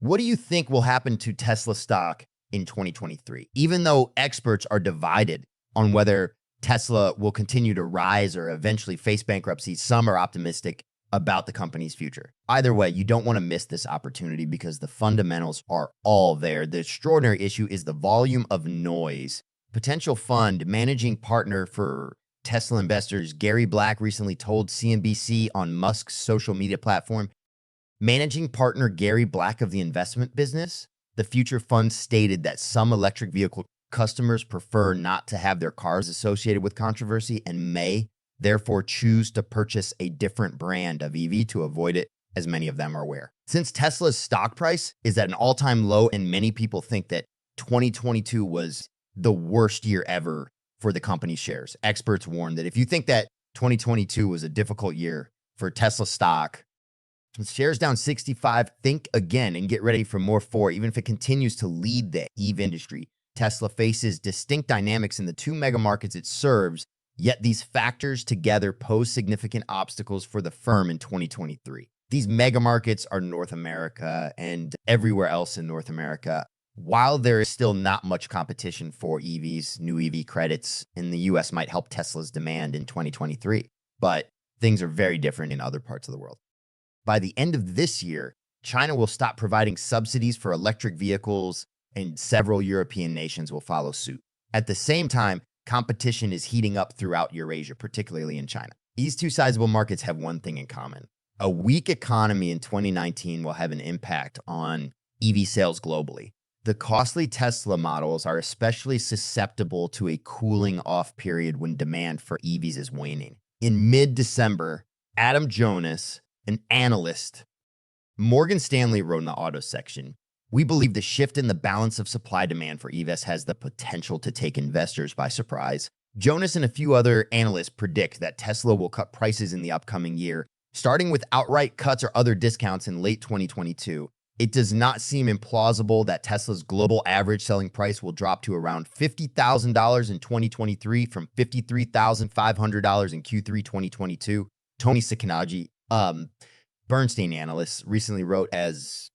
What do you think will happen to Tesla stock in 2023? Even though experts are divided on whether Tesla will continue to rise or eventually face bankruptcy, some are optimistic about the company's future. Either way, you don't want to miss this opportunity because the fundamentals are all there. The extraordinary issue is the volume of noise. Potential fund managing partner for Tesla investors, Gary Black, recently told CNBC on Musk's social media platform, managing partner Gary Black of the investment business, the future fund stated that some electric vehicle customers prefer not to have their cars associated with controversy and may therefore choose to purchase a different brand of EV to avoid it, as many of them are aware. Since Tesla's stock price is at an all-time low and many people think that 2022 was the worst year ever for the company's shares, experts warn that if you think that 2022 was a difficult year for Tesla stock, with shares down 65, think again and get ready for more for, even if it continues to lead the EV industry. Tesla faces distinct dynamics in the two mega markets it serves, yet these factors together pose significant obstacles for the firm in 2023. These mega markets are North America and everywhere else in North America. While there is still not much competition for EVs, new EV credits in the US might help Tesla's demand in 2023, but things are very different in other parts of the world. By the end of this year, China will stop providing subsidies for electric vehicles and several European nations will follow suit. At the same time, competition is heating up throughout Eurasia, particularly in China. These two sizable markets have one thing in common. A weak economy in 2019 will have an impact on EV sales globally. The costly Tesla models are especially susceptible to a cooling off period when demand for EVs is waning. In mid-December, Adam Jonas, an analyst, Morgan Stanley, wrote in the auto section, "We believe the shift in the balance of supply-demand for EVs has the potential to take investors by surprise." Jonas and a few other analysts predict that Tesla will cut prices in the upcoming year, starting with outright cuts or other discounts in late 2022. It does not seem implausible that Tesla's global average selling price will drop to around $50,000 in 2023 from $53,500 in Q3 2022. Tony Sacconaggi, Bernstein analyst, recently wrote, as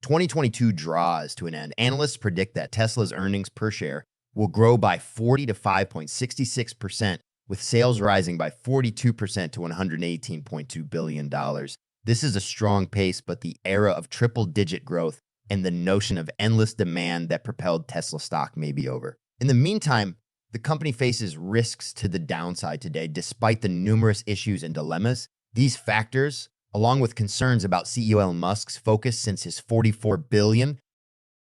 2022 draws to an end, analysts predict that Tesla's earnings per share will grow by 40 to 5.66%, with sales rising by 42% to $118.2 billion. This is a strong pace, but the era of triple-digit growth and the notion of endless demand that propelled Tesla stock may be over. In the meantime, the company faces risks to the downside today, despite the numerous issues and dilemmas. These factors, along with concerns about CEO Elon Musk's focus since his $44 billion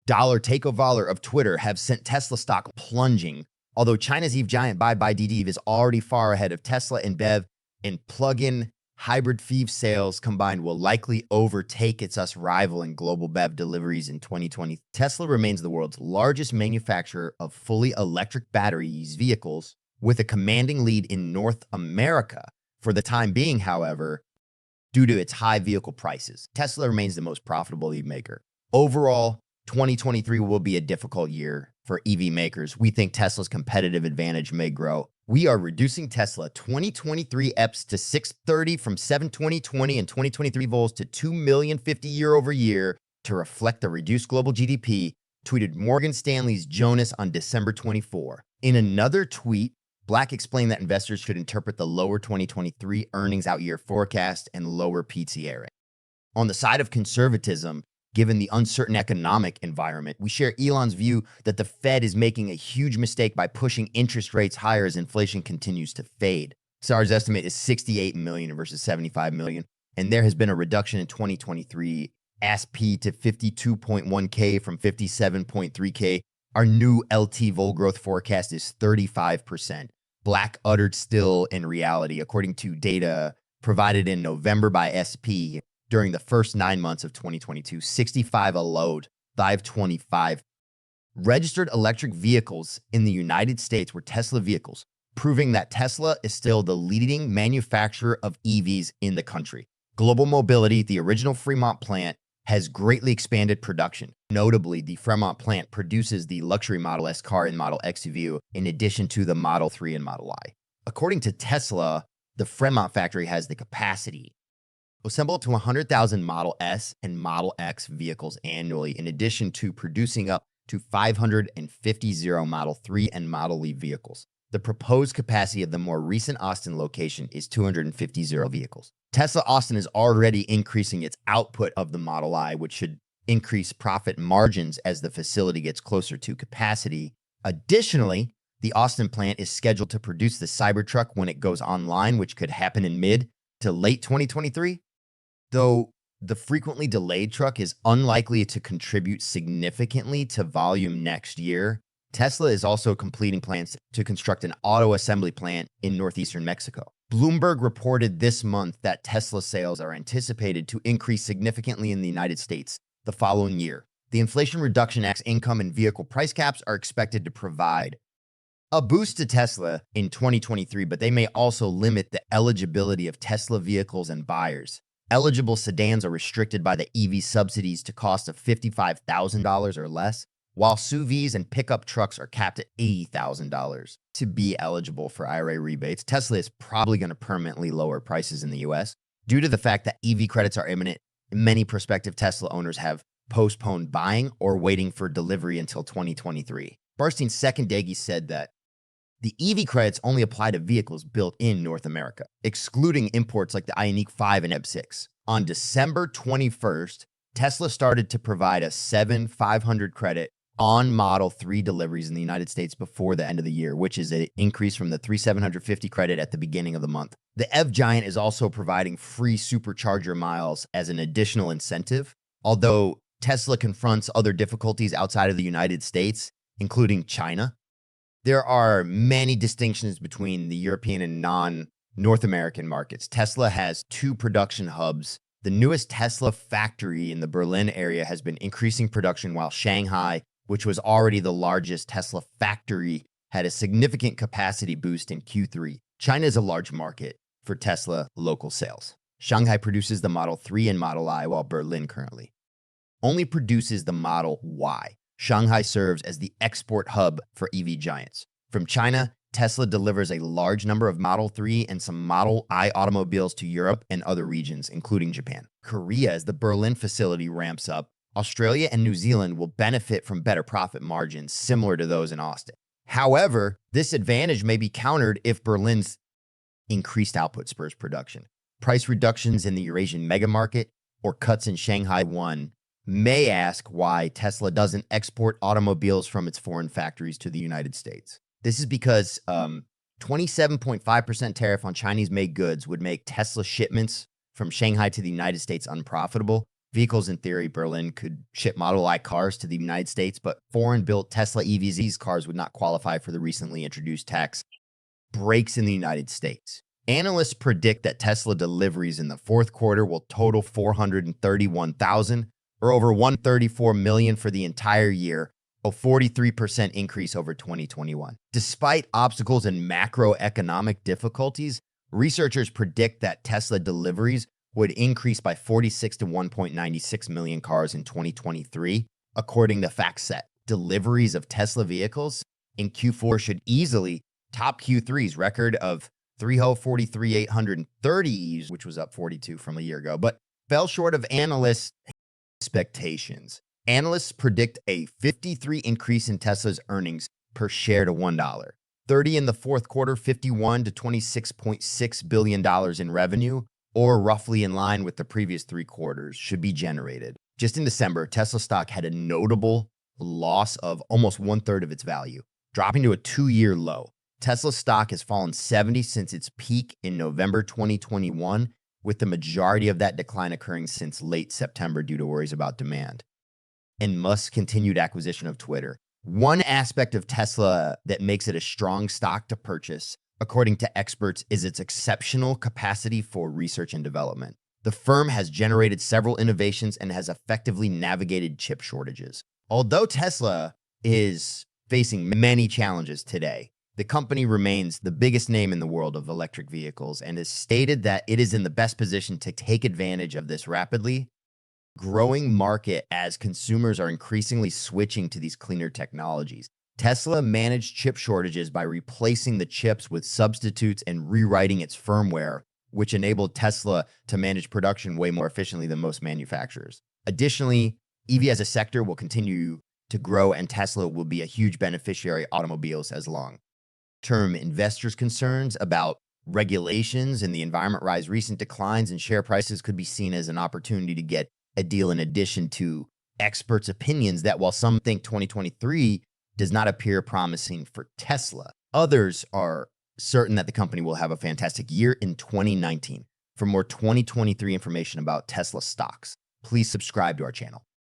takeover of Twitter, have sent Tesla stock plunging. Although China's EV giant BYD is already far ahead of Tesla and BEV, and plug-in hybrid PHEV sales combined will likely overtake its rival in global BEV deliveries in 2020. Tesla remains the world's largest manufacturer of fully electric batteries vehicles, with a commanding lead in North America. For the time being, however, due to its high vehicle prices, Tesla remains the most profitable EV maker. Overall, 2023 will be a difficult year for EV makers. We think Tesla's competitive advantage may grow. We are reducing Tesla 2023 EPS to 630 from 720 and 2023 vols to 2,050,000 year over year to reflect the reduced global GDP, tweeted Morgan Stanley's Jonas on December 24. In another tweet, Black explained that investors should interpret the lower 2023 earnings out year forecast and lower PTA. On the side of conservatism, given the uncertain economic environment, we share Elon's view that the Fed is making a huge mistake by pushing interest rates higher as inflation continues to fade. SAR's estimate is 68 million versus 75 million, and there has been a reduction in 2023 SP to 52.1K from 57.3K. Our new LT vol growth forecast is 35%. Black uttered still in reality, according to data provided in November by SP. During the first 9 months of 2022, 65 a load, 525. Registered electric vehicles in the United States were Tesla vehicles, proving that Tesla is still the leading manufacturer of EVs in the country. Global Mobility, the original Fremont plant, has greatly expanded production. Notably, the Fremont plant produces the luxury Model S car and Model X SUV, in addition to the Model 3 and Model Y. According to Tesla, the Fremont factory has the capacity assemble to 100,000 Model S and Model X vehicles annually, in addition to producing up to 550 Model 3 and Model E vehicles. The proposed capacity of the more recent Austin location is 250 vehicles. Tesla Austin is already increasing its output of the Model I, which should increase profit margins as the facility gets closer to capacity. Additionally, the Austin plant is scheduled to produce the Cybertruck when it goes online, which could happen in mid to late 2023. Though the frequently delayed truck is unlikely to contribute significantly to volume next year, Tesla is also completing plans to construct an auto assembly plant in northeastern Mexico. Bloomberg reported this month that Tesla sales are anticipated to increase significantly in the United States the following year. The Inflation Reduction Act's income and vehicle price caps are expected to provide a boost to Tesla in 2023, but they may also limit the eligibility of Tesla vehicles and buyers. Eligible sedans are restricted by the EV subsidies to cost of $55,000 or less, while SUVs and pickup trucks are capped at $80,000. To be eligible for IRA rebates, Tesla is probably going to permanently lower prices in the US. Due to the fact that EV credits are imminent, many prospective Tesla owners have postponed buying or waiting for delivery until 2023. Bernstein's Secondagi said that the EV credits only apply to vehicles built in North America, excluding imports like the Ioniq 5 and EB6. On December 21st, Tesla started to provide a 7,500 credit on Model 3 deliveries in the United States before the end of the year, which is an increase from the 3,750 credit at the beginning of the month. The EV giant is also providing free supercharger miles as an additional incentive. Although Tesla confronts other difficulties outside of the United States, including China, there are many distinctions between the European and non-North American markets. Tesla has 2 production hubs. The newest Tesla factory in the Berlin area has been increasing production, while Shanghai, which was already the largest Tesla factory, had a significant capacity boost in Q3. China is a large market for Tesla local sales. Shanghai produces the Model 3 and Model I, while Berlin currently only produces the Model Y. Shanghai serves as the export hub for EV giants. From China, Tesla delivers a large number of Model 3 and some Model I automobiles to Europe and other regions, including Japan. Korea, as the Berlin facility ramps up, Australia and New Zealand will benefit from better profit margins similar to those in Austin. However, this advantage may be countered if Berlin's increased output spurs production. Price reductions in the Eurasian mega market or cuts in Shanghai 1 may ask why Tesla doesn't export automobiles from its foreign factories to the United States. This is because 27.5% tariff on Chinese-made goods would make Tesla shipments from Shanghai to the United States unprofitable. Vehicles, in theory, Berlin could ship Model I cars to the United States, but foreign-built Tesla EVs cars would not qualify for the recently introduced tax breaks in the United States. Analysts predict that Tesla deliveries in the fourth quarter will total 431,000, or over 134 million for the entire year, a 43% increase over 2021. Despite obstacles and macroeconomic difficulties, researchers predict that Tesla deliveries would increase by 46 to 1.96 million cars in 2023, according to FactSet. Deliveries of Tesla vehicles in Q4 should easily top Q3's record of 343,830, which was up 42 from a year ago, but fell short of analysts' expectations. Analysts predict a 53 increase in Tesla's earnings per share to $1. 30 in the fourth quarter, 51 to $26.6 billion in revenue, or roughly in line with the previous 3 quarters, should be generated. Just in December, Tesla stock had a notable loss of almost 1/3 of its value, dropping to a 2-year low. Tesla stock has fallen 70 since its peak in November 2021, with the majority of that decline occurring since late September due to worries about demand and Musk's continued acquisition of Twitter. One aspect of Tesla that makes it a strong stock to purchase, according to experts, is its exceptional capacity for research and development. The firm has generated several innovations and has effectively navigated chip shortages. Although Tesla is facing many challenges today, the company remains the biggest name in the world of electric vehicles and has stated that it is in the best position to take advantage of this rapidly growing market as consumers are increasingly switching to these cleaner technologies. Tesla managed chip shortages by replacing the chips with substitutes and rewriting its firmware which enabled Tesla to manage production way more efficiently than most manufacturers. Additionally, EV as a sector will continue to grow, and Tesla will be a huge beneficiary of automobiles as long-term investors' concerns about regulations and the environment rise. Recent declines in share prices could be seen as an opportunity to get a deal, in addition to experts' opinions that while some think 2023 does not appear promising for Tesla, others are certain that the company will have a fantastic year in 2019. For more 2023 information about Tesla stocks, please subscribe to our channel.